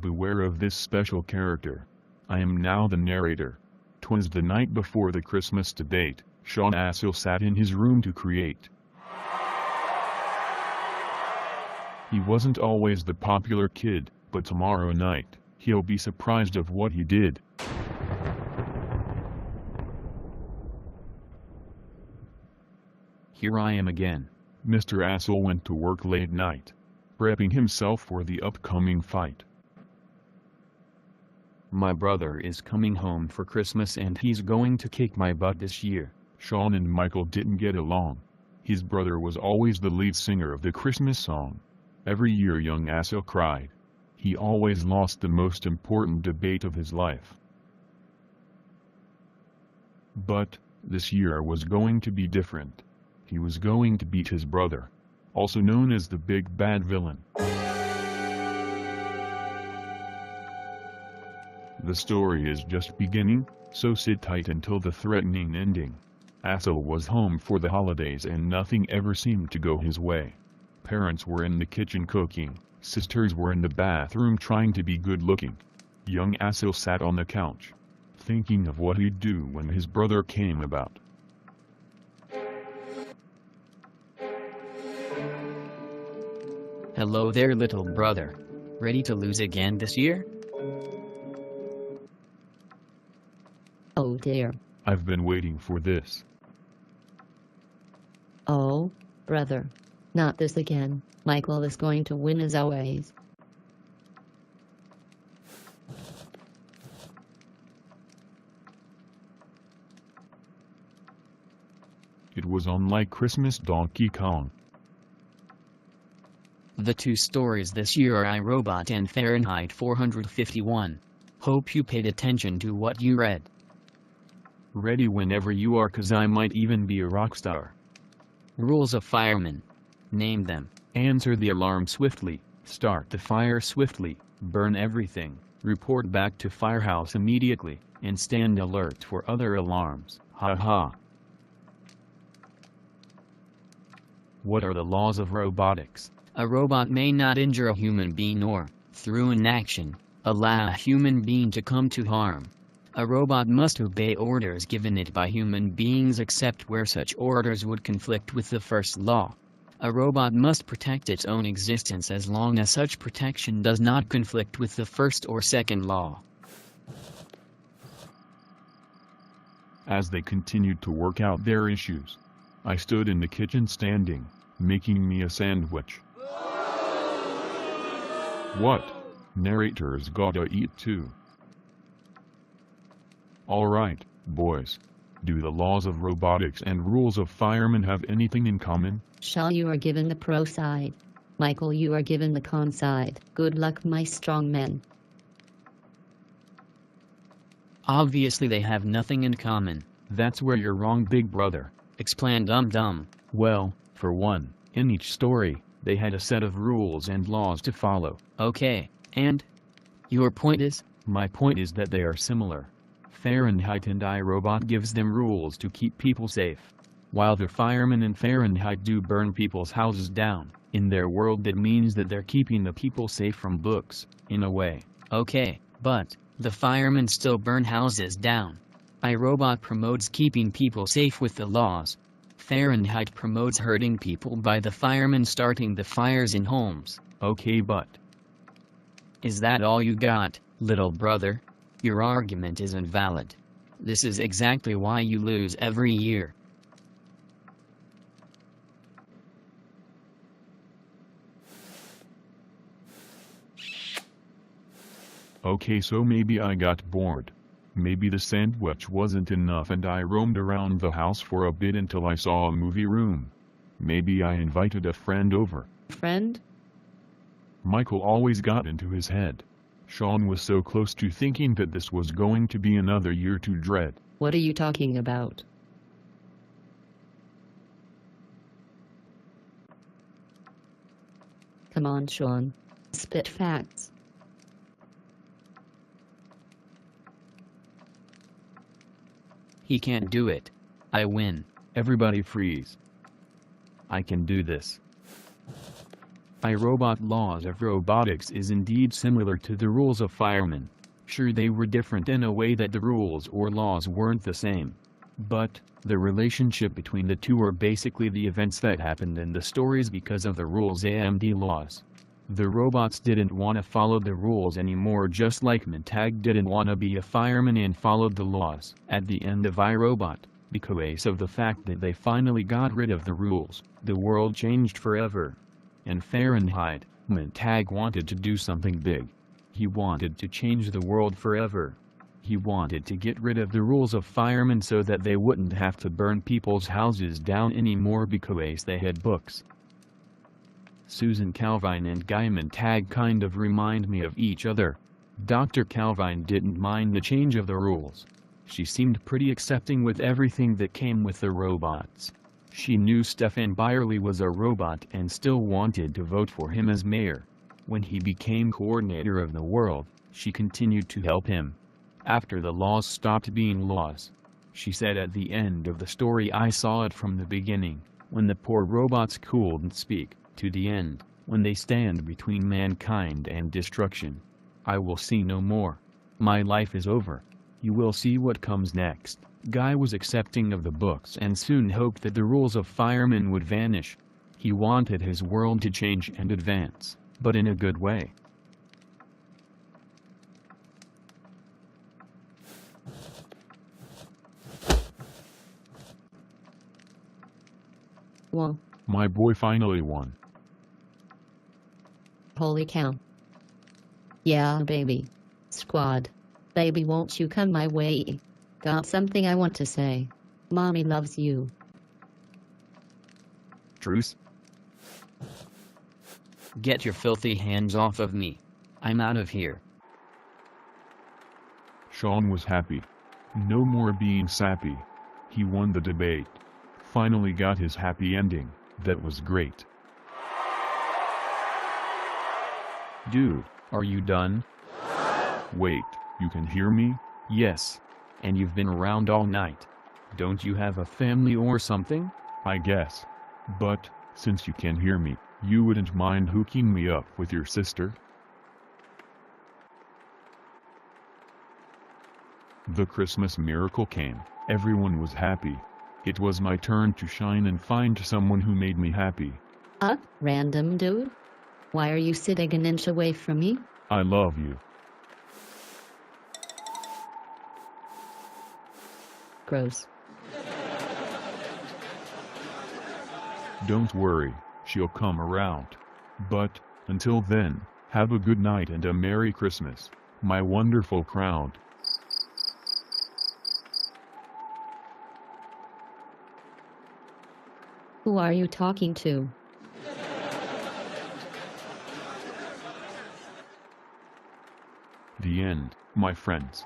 beware of this special character. I am now the narrator. 'Twas the night before the Christmas debate. Sean Assil sat in his room to create. He wasn't always the popular kid, but tomorrow night, he'll be surprised of what he did. Here I am again. Mr. Assil went to work late night, prepping himself for the upcoming fight. My brother is coming home for Christmas and he's going to kick my butt this year. Sean and Michael didn't get along. His brother was always the lead singer of the Christmas song. Every year young Assil cried. He always lost the most important debate of his life. But, this year was going to be different. He was going to beat his brother, also known as the big bad villain. The story is just beginning, so sit tight until the threatening ending. Assil was home for the holidays and nothing ever seemed to go his way. Parents were in the kitchen cooking, sisters were in the bathroom trying to be good-looking. Young Assil sat on the couch, thinking of what he'd do when his brother came about. Hello there, little brother. Ready to lose again this year? Oh dear. I've been waiting for this. Oh, brother. Not this again. Michael is going to win as always. It was unlike Christmas Donkey Kong. The two stories this year are I, Robot and Fahrenheit 451. Hope you paid attention to what you read. Ready whenever you are, 'cause I might even be a rock star. Rules of firemen. Name them. Answer the alarm swiftly, start the fire swiftly, burn everything, report back to firehouse immediately, and stand alert for other alarms. Ha ha. What are the laws of robotics? A robot may not injure a human being or, through inaction, allow a human being to come to harm. A robot must obey orders given it by human beings except where such orders would conflict with the first law. A robot must protect its own existence as long as such protection does not conflict with the first or second law. As they continued to work out their issues, I stood in the kitchen standing, making me a sandwich. What? Narrator's gotta eat too. Alright, boys. Do the laws of robotics and rules of firemen have anything in common? Sean, you are given the pro side. Michael, you are given the con side. Good luck, my strong men. Obviously they have nothing in common. That's where you're wrong, big brother. Explain, dum-dum. Well, for one, in each story, they had a set of rules and laws to follow. Okay, and? Your point is? My point is that they are similar. Fahrenheit and I, Robot gives them rules to keep people safe. While the firemen in Fahrenheit do burn people's houses down, in their world that means that they're keeping the people safe from books, in a way. Okay, but, the firemen still burn houses down. I, Robot promotes keeping people safe with the laws. Fahrenheit promotes hurting people by the firemen starting the fires in homes. Okay, but... Is that all you got, little brother? Your argument is invalid. This is exactly why you lose every year. Okay, so maybe I got bored. Maybe the sandwich wasn't enough and I roamed around the house for a bit until I saw a movie room. Maybe I invited a friend over. Friend? Michael always got into his head. Sean was so close to thinking that this was going to be another year to dread. What are you talking about? Come on, Sean. Spit facts. He can't do it. I win. Everybody freeze. I can do this. iRobot laws of robotics is indeed similar to the rules of firemen. Sure, they were different in a way that the rules or laws weren't the same. But, the relationship between the two are basically the events that happened in the stories because of the rules and laws. The robots didn't want to follow the rules anymore, just like Montag didn't want to be a fireman and followed the laws. At the end of iRobot, because of the fact that they finally got rid of the rules, the world changed forever. In Fahrenheit, Montag wanted to do something big. He wanted to change the world forever. He wanted to get rid of the rules of firemen so that they wouldn't have to burn people's houses down anymore because they had books. Susan Calvine and Guy Montag kind of remind me of each other. Dr. Calvine didn't mind the change of the rules. She seemed pretty accepting with everything that came with the robots. She knew Stefan Byerly was a robot and still wanted to vote for him as mayor. When he became coordinator of the world, she continued to help him. After the laws stopped being laws. She said at the end of the story, I saw it from the beginning, when the poor robots couldn't speak, to the end, when they stand between mankind and destruction. I will see no more. My life is over. You will see what comes next. Guy was accepting of the books and soon hoped that the rules of firemen would vanish. He wanted his world to change and advance, but in a good way. Whoa, My boy finally won. holy cow. Yeah, baby. Squad. Baby, won't you come my way? Got something I want to say. Mommy loves you. Truce? Get your filthy hands off of me. I'm out of here. Sean was happy. No more being sappy. He won the debate. Finally got his happy ending. That was great. Dude, are you done? Wait, you can hear me? Yes. And you've been around all night. Don't you have a family or something? I guess. But, since you can hear me, you wouldn't mind hooking me up with your sister? The Christmas miracle came. Everyone was happy. It was my turn to shine and find someone who made me happy. Random dude? Why are you sitting an inch away from me? I love you. Gross. Don't worry, she'll come around. But, until then, have a good night and a Merry Christmas, my wonderful crowd. Who are you talking to? The end, my friends.